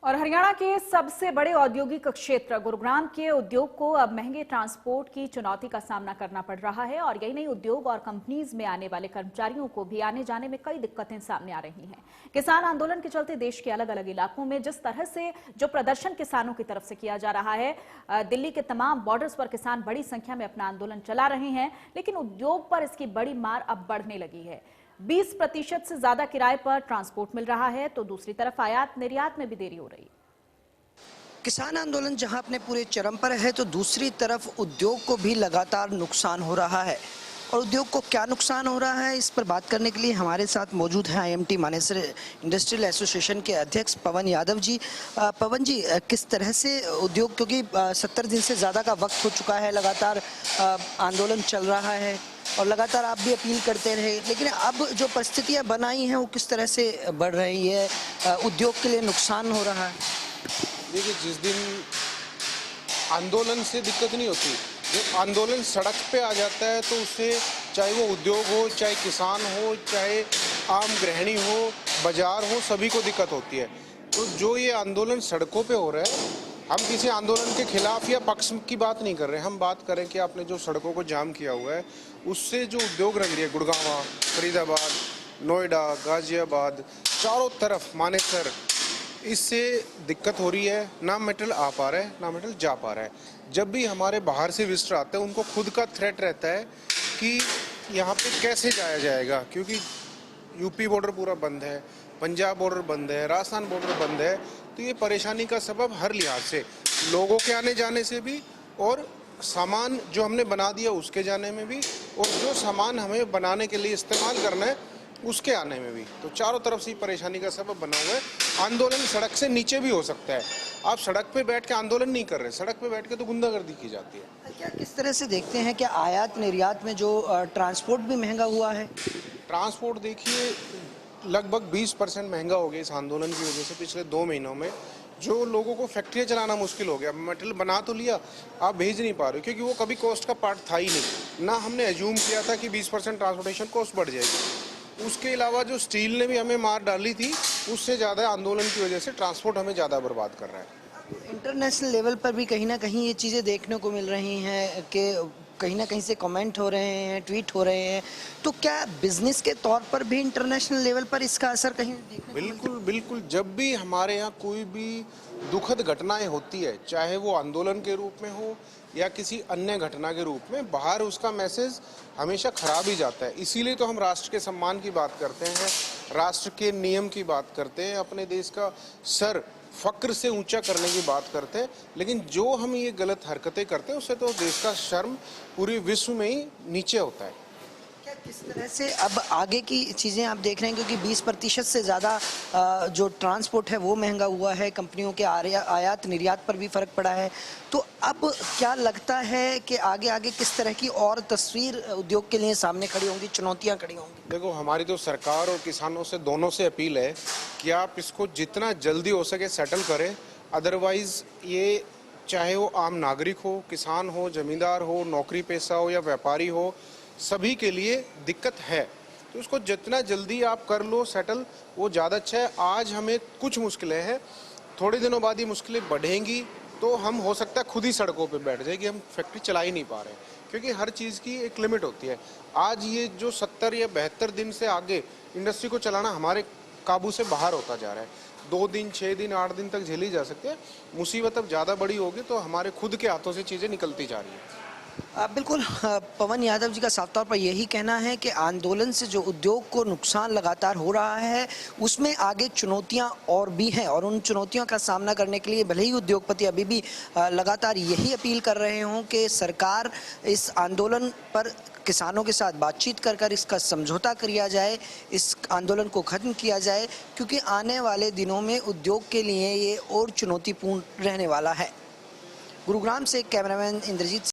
और हरियाणा के सबसे बड़े औद्योगिक क्षेत्र गुरुग्राम के उद्योग को अब महंगे ट्रांसपोर्ट की चुनौती का सामना करना पड़ रहा है। और यही नहीं, उद्योग और कंपनीज में आने वाले कर्मचारियों को भी आने जाने में कई दिक्कतें सामने आ रही हैं। किसान आंदोलन के चलते देश के अलग अलग इलाकों में जिस तरह से जो प्रदर्शन किसानों की तरफ से किया जा रहा है, दिल्ली के तमाम बॉर्डर्स पर किसान बड़ी संख्या में अपना आंदोलन चला रहे हैं, लेकिन उद्योग पर इसकी बड़ी मार अब बढ़ने लगी है। 20% से ज्यादा किराए पर ट्रांसपोर्ट मिल रहा है, तो दूसरी तरफ आयात निर्यात में भी देरी हो रही है। किसान आंदोलन जहां अपने पूरे चरम पर है, तो दूसरी तरफ उद्योग को भी लगातार नुकसान हो रहा है। और उद्योग को क्या नुकसान हो रहा है, इस पर बात करने के लिए हमारे साथ मौजूद हैं IMT मानेसर इंडस्ट्रियल एसोसिएशन के अध्यक्ष पवन यादव जी। पवन जी, किस तरह से उद्योग, क्योंकि 70 दिन से ज़्यादा का वक्त हो चुका है, लगातार आंदोलन चल रहा है और लगातार आप भी अपील करते रहे, लेकिन अब जो परिस्थितियाँ बनाई हैं वो किस तरह से बढ़ रही है, उद्योग के लिए नुकसान हो रहा है? देखिए, जिस दिन आंदोलन से दिक्कत नहीं होती, जब आंदोलन सड़क पे आ जाता है तो उससे चाहे वो उद्योग हो, चाहे किसान हो, चाहे आम गृहिणी हो, बाजार हो, सभी को दिक्कत होती है। तो जो ये आंदोलन सड़कों पे हो रहा है, हम किसी आंदोलन के खिलाफ या पक्ष की बात नहीं कर रहे हैं। हम बात करें कि आपने जो सड़कों को जाम किया हुआ है, उससे जो उद्योग लग रही है, गुड़गांव, फरीदाबाद, नोएडा, गाजियाबाद, चारों तरफ मानेसर, इससे दिक्कत हो रही है। ना मेटल आ पा रहा है, ना मेटल जा पा रहा है। जब भी हमारे बाहर से विजिटर आते हैं, उनको खुद का थ्रेट रहता है कि यहाँ पे कैसे जाया जाएगा, क्योंकि यूपी बॉर्डर पूरा बंद है, पंजाब बॉर्डर बंद है, राजस्थान बॉर्डर बंद है। तो ये परेशानी का सबब हर लिहाज से, लोगों के आने जाने से भी, और सामान जो हमने बना दिया उसके जाने में भी, और जो सामान हमें बनाने के लिए इस्तेमाल करना है उसके आने में भी। तो चारों तरफ से परेशानी का सबब बना हुआ है। आंदोलन सड़क से नीचे भी हो सकता है। आप सड़क पे बैठ के आंदोलन नहीं कर रहे, सड़क पे बैठ के तो गुंडागर्दी की जाती है। क्या किस तरह से देखते हैं कि आयात निर्यात में जो ट्रांसपोर्ट भी महंगा हुआ है? ट्रांसपोर्ट देखिए, लगभग 20% महंगा हो गया इस आंदोलन की वजह से। पिछले 2 महीनों में जो लोगों को फैक्ट्रियाँ चलाना मुश्किल हो गया। मटेरियल बना तो लिया, आप भेज नहीं पा रहे, क्योंकि वो कभी कॉस्ट का पार्ट था ही नहीं। ना हमने एज्यूम किया था कि 20% ट्रांसपोर्टेशन कॉस्ट बढ़ जाएगी। उसके अलावा जो स्टील ने भी हमें मार डाली थी, उससे ज़्यादा आंदोलन की वजह से ट्रांसपोर्ट हमें ज़्यादा बर्बाद कर रहा है। इंटरनेशनल लेवल पर भी कहीं ना कहीं ये चीज़ें देखने को मिल रही हैं कि कहीं ना कहीं से कमेंट हो रहे हैं, ट्वीट हो रहे हैं, तो क्या बिजनेस के तौर पर भी इंटरनेशनल लेवल पर इसका असर कहीं देखने को? बिल्कुल बिल्कुल। जब भी हमारे यहाँ कोई भी दुखद घटनाएं होती है, चाहे वो आंदोलन के रूप में हो या किसी अन्य घटना के रूप में, बाहर उसका मैसेज हमेशा खराब ही जाता है। इसीलिए तो हम राष्ट्र के सम्मान की बात करते हैं, राष्ट्र के नियम की बात करते हैं, अपने देश का सर फक्र से ऊंचा करने की बात करते हैं। लेकिन जो हम ये गलत हरकतें करते हैं, उससे तो देश का शर्म पूरे विश्व में ही नीचे होता है। क्या किस तरह से अब आगे की चीज़ें आप देख रहे हैं, क्योंकि 20% से ज़्यादा जो ट्रांसपोर्ट है वो महंगा हुआ है, कंपनियों के आयात निर्यात पर भी फ़र्क पड़ा है, तो अब क्या लगता है कि आगे आगे किस तरह की और तस्वीर उद्योग के लिए सामने खड़ी होंगी, चुनौतियाँ खड़ी होंगी? देखो, हमारी तो सरकार और किसानों से, दोनों से अपील है कि आप इसको जितना जल्दी हो सके सेटल करें। अदरवाइज़ ये, चाहे वो आम नागरिक हो, किसान हो, ज़मींदार हो, नौकरी पेशा हो या व्यापारी हो, सभी के लिए दिक्कत है। तो उसको जितना जल्दी आप कर लो सेटल, वो ज़्यादा अच्छा है। आज हमें कुछ मुश्किलें हैं, थोड़े दिनों बाद ये मुश्किलें बढ़ेंगी, तो हम हो सकता है खुद ही सड़कों पे बैठ जाए कि हम फैक्ट्री चला ही नहीं पा रहे, क्योंकि हर चीज़ की एक लिमिट होती है। आज ये जो 70 या 72 दिन से आगे इंडस्ट्री को चलाना हमारे काबू से बाहर होता जा रहा है। 2 दिन, 6 दिन, 8 दिन तक झेली जा सकती है। मुसीबत अब ज़्यादा बड़ी होगी तो हमारे खुद के हाथों से चीज़ें निकलती जा रही हैं। बिल्कुल, पवन यादव जी का साफ तौर पर यही कहना है कि आंदोलन से जो उद्योग को नुकसान लगातार हो रहा है, उसमें आगे चुनौतियां और भी हैं, और उन चुनौतियों का सामना करने के लिए भले ही उद्योगपति अभी भी लगातार यही अपील कर रहे हों कि सरकार इस आंदोलन पर किसानों के साथ बातचीत कर इसका समझौता किया जाए, इस आंदोलन को खत्म किया जाए, क्योंकि आने वाले दिनों में उद्योग के लिए ये और चुनौतीपूर्ण रहने वाला है। गुरुग्राम से कैमरामैन इंद्रजीत